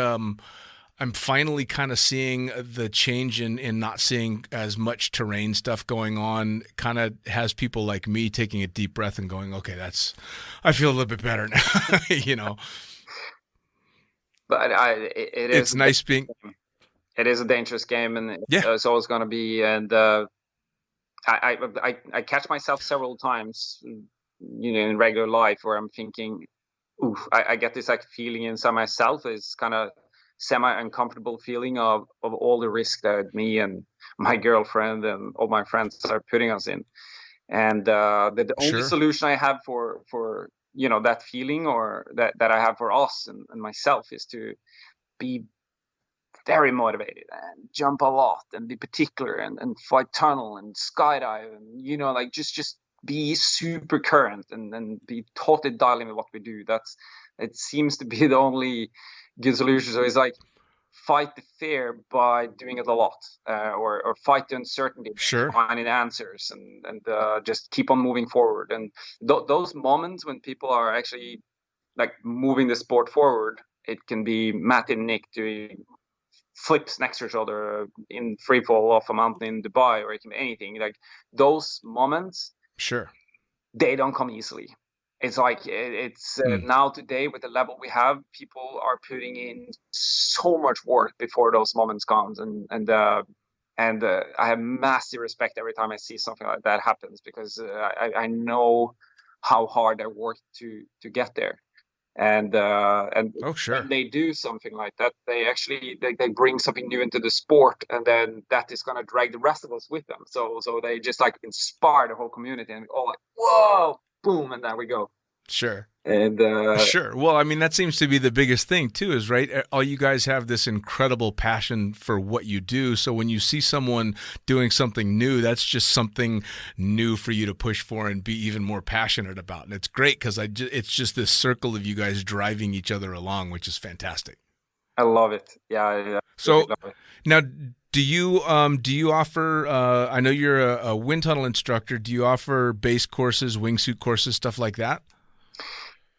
I'm finally kind of seeing the change in not seeing as much terrain stuff going on. Kind of has people like me taking a deep breath and going, okay, I feel a little bit better now, you know. But it's nice being. It is a dangerous game, and it's always going to be. And I catch myself several times, in regular life where I'm thinking, oof, I get this like feeling inside myself. It's kind of semi-uncomfortable feeling of all the risk that me and my girlfriend and all my friends are putting us in. And the only solution I have for that feeling, or that I have for us and myself, is to be very motivated and jump a lot and be particular and fly tunnel and skydive and like just be super current and be totally dialed in with what we do. It seems to be the only good solution. So it's like fight the fear by doing it a lot, or fight the uncertainty, finding answers, and just keep on moving forward. And those moments when people are actually like moving the sport forward, it can be Matt and Nick doing flips next to each other in free fall off a mountain in Dubai, or it can be anything. Like those moments, they don't come easily. It's like it's now today with the level we have, people are putting in so much work before those moments comes, and I have massive respect every time I see something like that happens, because I know how hard I worked to get there, and when they do something like that, they actually they bring something new into the sport, and then that is going to drag the rest of us with them. So they just like inspire the whole community, and all like, whoa, boom, and there we go. And well, I mean, that seems to be the biggest thing too, is right, all you guys have this incredible passion for what you do, so when you see someone doing something new, that's just something new for you to push for and be even more passionate about. And it's great because it's just this circle of you guys driving each other along, which is fantastic. I love it. Yeah. So love it. Now, do you offer, I know you're a wind tunnel instructor, do you offer base courses, wingsuit courses, stuff like that?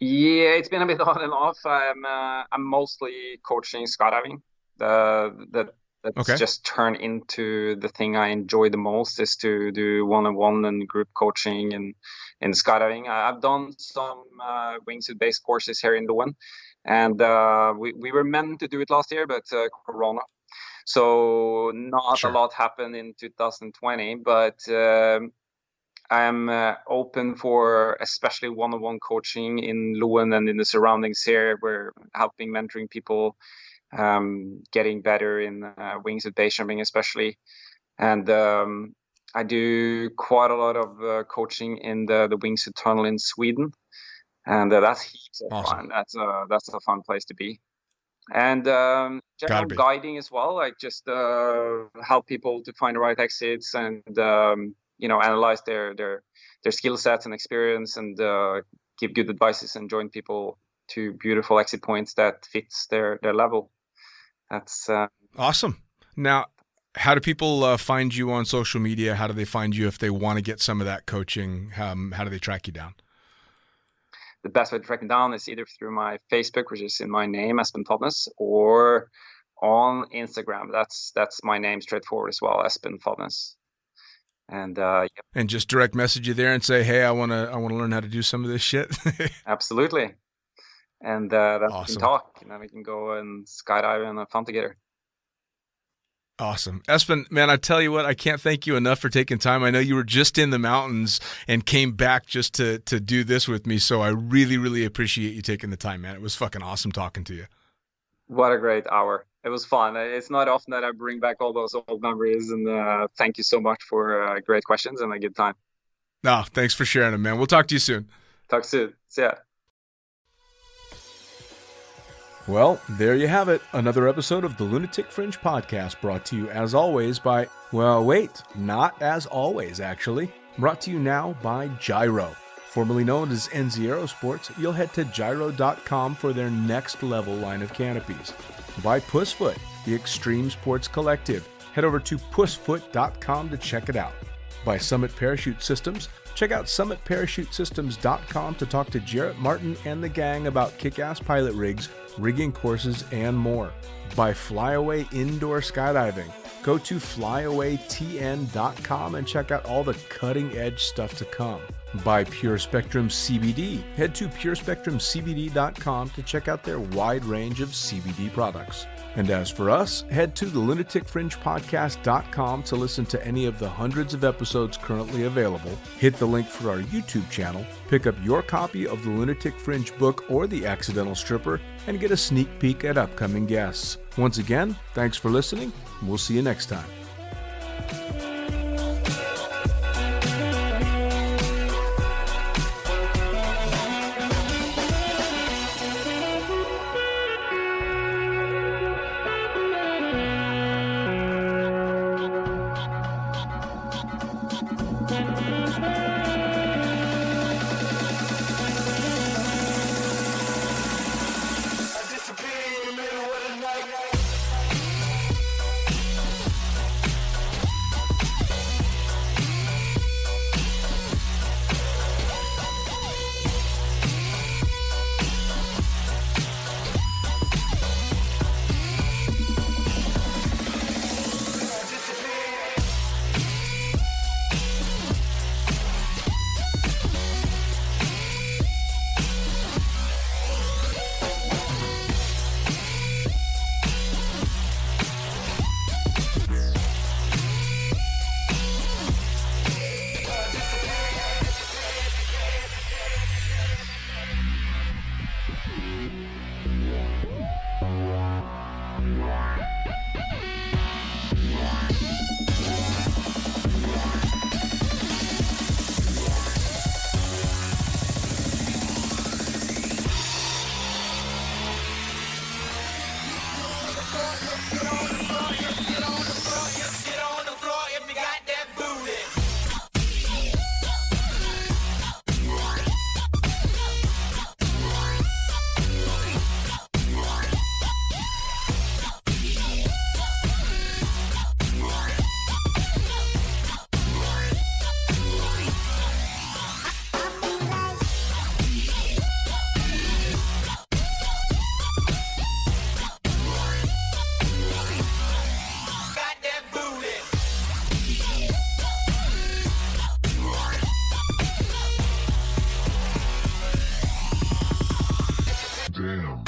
Yeah, it's been a bit on and off. I'm mostly coaching skydiving. That's just turned into the thing I enjoy the most, is to do one-on-one and group coaching in skydiving. I've done some wingsuit-based courses here in Lund, and we were meant to do it last year, but Corona. So not a lot happened in 2020, but I'm open for especially one-on-one coaching in Lund and in the surroundings here. We're helping mentoring people getting better in wings with base jumping especially. And I do quite a lot of coaching in the wingsuit tunnel in Sweden, and that's heaps of Awesome. fun. That's a fun place to be. And general be. guiding as well, like just help people to find the right exits and analyze their skill sets and experience, and give good advices and join people to beautiful exit points that fits their level. That's Awesome. Now, how do people find you on social media? How do they find you if they want to get some of that coaching? How do they track you down? the best way to track me down is either through my Facebook, which is in my name, Espen Fadnes, or on Instagram. That's my name straightforward as well, Espen Fadnes. And and just direct message you there and say, hey, I want to learn how to do some of this shit. Absolutely. And then awesome. We can talk, and then we can go and skydive and have fun together. Awesome. Espen, man, I tell you what, I can't thank you enough for taking time. I know you were just in the mountains and came back just to do this with me, so I really, really appreciate you taking the time, man. It was fucking awesome talking to you. What a great hour. It was fun. It's not often that I bring back all those old memories, and thank you so much for great questions and a good time. No, thanks for sharing them, man. We'll talk to you soon. Talk soon. See ya. Well, there you have it. Another episode of the Lunatic Fringe podcast, brought to you as always by, well, wait, not as always, actually. Brought to you now by Gyro. Formerly known as NZ Aerosports, you'll head to gyro.com for their next level line of canopies. By Pussfoot, the Extreme Sports Collective. Head over to pussfoot.com to check it out. By Summit Parachute Systems, check out summitparachutesystems.com to talk to Jarrett Martin and the gang about kick-ass pilot rigs, rigging courses, and more. By Flyaway Indoor Skydiving, go to flyawaytn.com and check out all the cutting-edge stuff to come. By Pure Spectrum CBD, head to purespectrumcbd.com to check out their wide range of CBD products. And as for us, head to the lunaticfringepodcast.com to listen to any of the hundreds of episodes currently available, hit the link for our YouTube channel, pick up your copy of the Lunatic Fringe book or The Accidental Stripper, and get a sneak peek at upcoming guests. Once again, thanks for listening, and we'll see you next time. Damn.